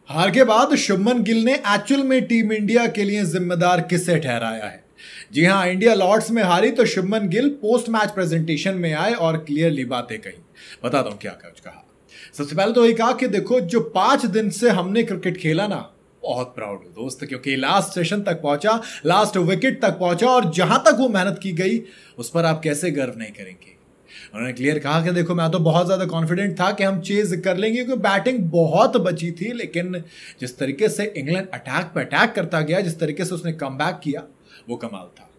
हार के बाद शुभमन गिल ने एक्चुअल में टीम इंडिया के लिए जिम्मेदार किसे ठहराया है। जी हां, इंडिया लॉर्ड्स में हारी तो Shubman Gill post match presentation में आए और क्लियरली बातें कही। बताता हूं क्या कुछ कहा। सबसे पहले तो ये कहा कि देखो, जो 5 दिन से हमने क्रिकेट खेला ना, बहुत प्राउड हूं दोस्त, क्योंकि लास्ट सेशन तक पहुंचा, लास्ट विकेट तक पहुंचा और जहां तक वो मेहनत की गई उस पर आप कैसे गर्व नहीं करेंगे। उन्होंने क्लियर कहा कि देखो, मैं तो बहुत ज्यादा कॉन्फिडेंट था कि हम चेज कर लेंगे, क्योंकि बैटिंग बहुत बची थी, लेकिन जिस तरीके से इंग्लैंड अटैक पे अटैक करता गया, जिस तरीके से उसने कमबैक किया, वो कमाल था।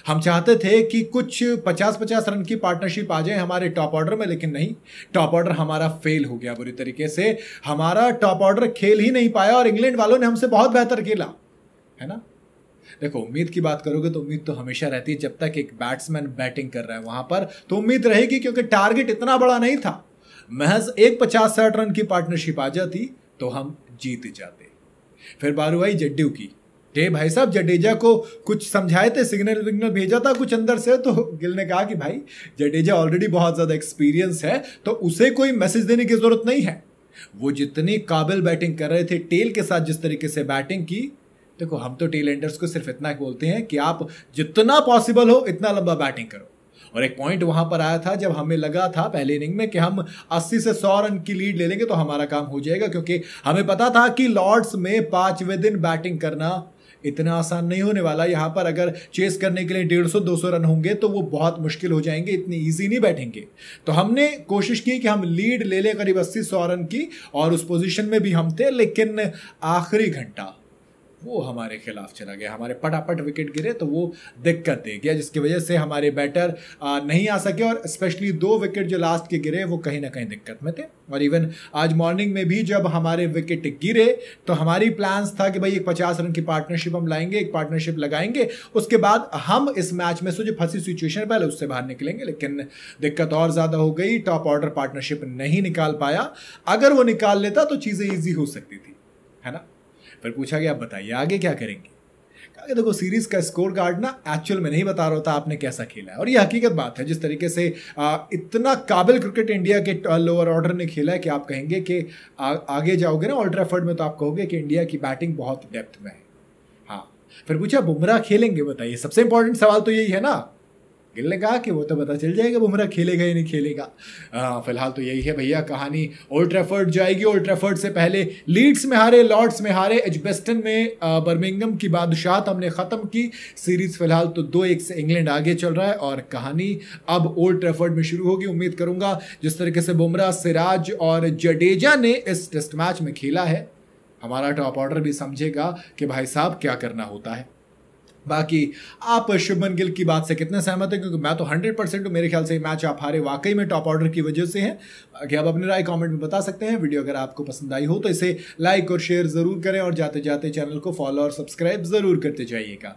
हम चाहते थे कि कुछ 50-50 रन की पार्टनरशिप आ जाए हमारे टॉप ऑर्डर में, लेकिन नहीं, टॉप ऑर्डर हमारा फेल हो गया बुरी तरीके से। हमारा टॉप ऑर्डर खेल ही नहीं पाया और इंग्लैंड वालों ने हमसे बहुत बेहतर खेला, है ना। देखो, उम्मीद की बात करोगे तो उम्मीद तो हमेशा रहती है, जब तक एक बैट्समैन बैटिंग कर रहा है वहां पर तो उम्मीद रहेगी, क्योंकि टारगेट इतना बड़ा नहीं था। महज एक 50-60 रन की पार्टनरशिप आ जाती तो हम जीत जाते। फिर बारी आई जड्डू की। भाई साहब, जडेजा को कुछ समझाए थे, सिग्नल विग्नल भेजा था कुछ अंदर से, तो गिल ने कहा कि भाई जडेजा ऑलरेडी बहुत ज्यादा एक्सपीरियंस है, तो उसे कोई मैसेज देने की जरूरत नहीं है। वो जितनी काबिल बैटिंग कर रहे थे, टेल के साथ जिस तरीके से बैटिंग की, देखो हम तो टेल एंडर्स को सिर्फ इतना बोलते हैं कि आप जितना पॉसिबल हो इतना लंबा बैटिंग करो। और एक पॉइंट वहां पर आया था जब हमें लगा था पहले इनिंग में कि हम 80 से 100 रन की लीड ले लेंगे तो हमारा काम हो जाएगा, क्योंकि हमें पता था कि लॉर्ड्स में 5वें दिन बैटिंग करना इतना आसान नहीं होने वाला। यहां पर अगर चेस करने के लिए 150-200 रन होंगे तो वो बहुत मुश्किल हो जाएंगे, इतनी इजी नहीं बैठेंगे। तो हमने कोशिश की कि हम लीड ले ले करीब 80-100 रन की, और उस पोजीशन में भी हम थे, लेकिन आखिरी घंटा वो हमारे खिलाफ चला गया। हमारे पटापट विकेट गिरे तो वो दिक्कत दे गया, जिसकी वजह से हमारे बैटर नहीं आ सके, और स्पेशली 2 विकेट जो लास्ट के गिरे वो कहीं ना कहीं दिक्कत में थे। और इवन आज मॉर्निंग में भी जब हमारे विकेट गिरे तो हमारी प्लान्स था कि भाई एक 50 रन की पार्टनरशिप हम लाएंगे, एक पार्टनरशिप लगाएंगे, उसके बाद हम इस मैच में से जो फंसी सिचुएशन है पहले उससे बाहर निकलेंगे। लेकिन दिक्कत और ज्यादा हो गई, टॉप ऑर्डर पार्टनरशिप नहीं निकाल पाया। अगर वो निकाल लेता तो चीजें ईजी हो सकती थी, है ना। फिर पूछा गया, आप बताइए आगे क्या करेंगे। कहा कि देखो, सीरीज का स्कोर कार्ड ना एक्चुअल में नहीं बता रहा था आपने कैसा खेला है, और ये हकीकत बात है। जिस तरीके से इतना काबिल क्रिकेट इंडिया के लोअर ऑर्डर ने खेला है कि आप कहेंगे कि आगे जाओगे ना ओल्ड ट्रैफर्ड में तो आप कहोगे कि इंडिया की बैटिंग बहुत डेप्थ में है। हाँ, फिर पूछा बुमराह खेलेंगे, बताइए। सबसे इंपॉर्टेंट सवाल तो यही है ना। गिल ने कहा कि वो तो पता चल जाएगा बुमराह खेलेगा या नहीं खेलेगा। फिलहाल तो यही है भैया कहानी। ओल्ड ट्रैफर्ड जाएगी। ओल्ड ट्रैफर्ड से पहले लीड्स में हारे, लॉर्ड्स में हारे, एजबेस्टन में बर्मिंघम की बादशाहत हमने खत्म की। सीरीज फिलहाल तो 2-1 से इंग्लैंड आगे चल रहा है, और कहानी अब ओल्ड ट्रैफर्ड में शुरू होगी। उम्मीद करूंगा जिस तरीके से बुमराह, सिराज और जडेजा ने इस टेस्ट मैच में खेला है, हमारा टॉप ऑर्डर भी समझेगा कि भाई साहब क्या करना होता है। बाकी आप शुभमन गिल की बात से कितने सहमत हैं, क्योंकि मैं तो 100% हूं। मेरे ख्याल से मैच आप हारे वाकई में टॉप ऑर्डर की वजह से है। बाकी आप अपनी राय कमेंट में बता सकते हैं। वीडियो अगर आपको पसंद आई हो तो इसे लाइक और शेयर जरूर करें, और जाते जाते चैनल को फॉलो और सब्सक्राइब जरूर करते जाइएगा।